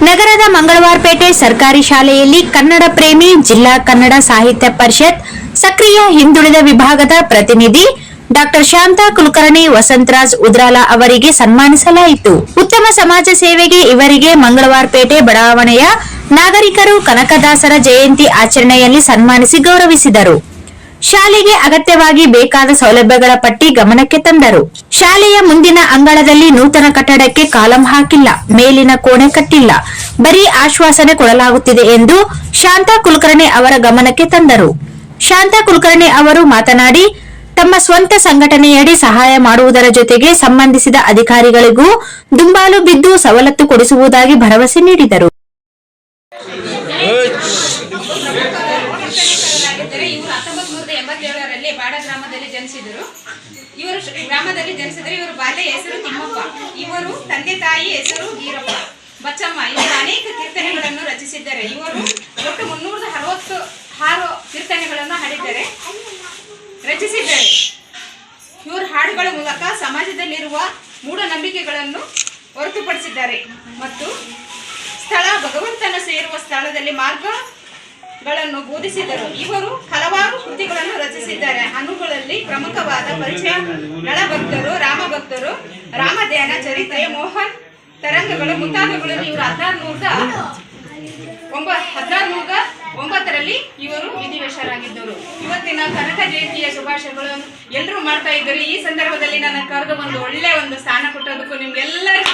ನಗರದ ಮಂಗಳವಾರಪೇಟೆ ಸರ್ಕಾರಿ ಶಾಲೆಯಲ್ಲಿ ಕನ್ನಡ ಪ್ರೇಮಿ ಜಿಲ್ಲಾ ಕನ್ನಡ ಸಾಹಿತ್ಯ ಪರಿಷತ್ ಸಕ್ರಿಯ ಹಿಂದುಳಿದ ವಿಭಾಗದ ಪ್ರತಿನಿಧಿ ಡಾಕ್ಟರ್ ಶಾಂತಾ ಕುಲಕರ್ಣಿ ವಸಂತರಾಜ್ ಉದ್ರಾಲ ಅವರಿಗೆ ಸನ್ಮಾನಿಸಲಾಯಿತು. ಉತ್ತಮ ಸಮಾಜ ಸೇವೆಗೆ ಇವರಿಗೆ ಮಂಗಳವಾರಪೇಟೆ ಬಡಾವಣೆಯ ನಾಗರಿಕರು ಕನಕದಾಸರ ಜಯಂತಿ ಆಚರಣೆಯಲ್ಲಿ ಸನ್ಮಾನಿಸಿ ಗೌರವಿಸಿದರು. ಶಾಲೆಗೆ ಅಗತ್ಯವಾಗಿ ಬೇಕಾದ ಸೌಲಭ್ಯಗಳ ಪಟ್ಟಿ ಗಮನಕ್ಕೆ ತಂದರು. ಶಾಲೆಯ ಮುಂದಿನ ಅಂಗಳದಲ್ಲಿ ನೂತನ ಕಟ್ಟಡಕ್ಕೆ ಕಾಲಂ ಹಾಕಿಲ್ಲ, ಮೇಲಿನ ಕೋಣೆ ಕಟ್ಟಿಲ್ಲ, ಬರೀ ಆಶ್ವಾಸನೆ ಕೊಡಲಾಗುತ್ತಿದೆ ಎಂದು ಶಾಂತಾ ಕುಲಕರ್ಣಿ ಅವರ ಗಮನಕ್ಕೆ ತಂದರು. ಶಾಂತಾ ಕುಲಕರ್ಣಿ ಅವರು ಮಾತನಾಡಿ, ತಮ್ಮ ಸ್ವಂತ ಸಂಘಟನೆಯಡಿ ಸಹಾಯ ಮಾಡುವುದರ ಜೊತೆಗೆ ಸಂಬಂಧಿಸಿದ ಅಧಿಕಾರಿಗಳಿಗೂ ದುಂಬಾಲು ಬಿದ್ದು ಸವಲತ್ತು ಕೊಡಿಸುವುದಾಗಿ ಭರವಸೆ ನೀಡಿದರು. ಬಾಡ ಗ್ರಾಮದಲ್ಲಿ ಜನಿಸಿದರು. ಇವರು ಬಾಲ್ಯ ಹೆಸರು ತಿಮ್ಮಪ್ಪ. ಇವರು ತಂದೆ ತಾಯಿ ಹೆಸರು ಗೀರಪ್ಪ ಬಚ್ಚಮ್ಮ. ಇವರು ಅನೇಕ ಕೀರ್ತನೆಗಳನ್ನು ರಚಿಸಿದ್ದಾರೆ. ಇವರು ಒಟ್ಟು 366 ಕೀರ್ತನೆಗಳನ್ನು ರಚಿಸಿದ್ದಾರೆ. ಇವರು ಹಾಡುಗಳ ಮೂಲಕ ಸಮಾಜದಲ್ಲಿರುವ ಮೂಢನಂಬಿಕೆಗಳನ್ನು ಹೊರತುಪಡಿಸಿದ್ದಾರೆ ಮತ್ತು ಭಗವಂತನ ಸೇರುವ ಸ್ಥಳದಲ್ಲಿ ಮಾರ್ಗಗಳನ್ನು ಬೋಧಿಸಿದರು. ಇವರು ಹಲವಾರು ಕೃತಿಗಳನ್ನು ರಚಿಸಿದ್ದಾರೆ. ಅನುಗಳಲ್ಲಿ ಪ್ರಮುಖವಾದ ಪರಿಚಯ, ನಳಭಕ್ತರು, ರಾಮಭಕ್ತರು, ರಾಮಧ್ಯಾನ, ಚರಿತ್ರೆ, ಮೋಹನ್ ತರಂಗಗಳು ಮುಂತಾದವುಗಳನ್ನು ಇವರು 1609ರಲ್ಲಿ ಇವರು ವಿಧಿವಶರಾಗಿದ್ದರು. ಇವತ್ತಿನ ಕನಕ ಜಯಂತಿಯ ಶುಭಾಶಯಗಳು ಎಲ್ಲರೂ ಮಾಡ್ತಾ ಇದ್ದಾರೆ. ಈ ಸಂದರ್ಭದಲ್ಲಿ ನನ್ನ ಕರೆದು ಒಂದು ಒಳ್ಳೆ ಸ್ಥಾನ ಕೊಟ್ಟೋದಕ್ಕೂ ನಿಮ್ಗೆಲ್ಲರಿಗೂ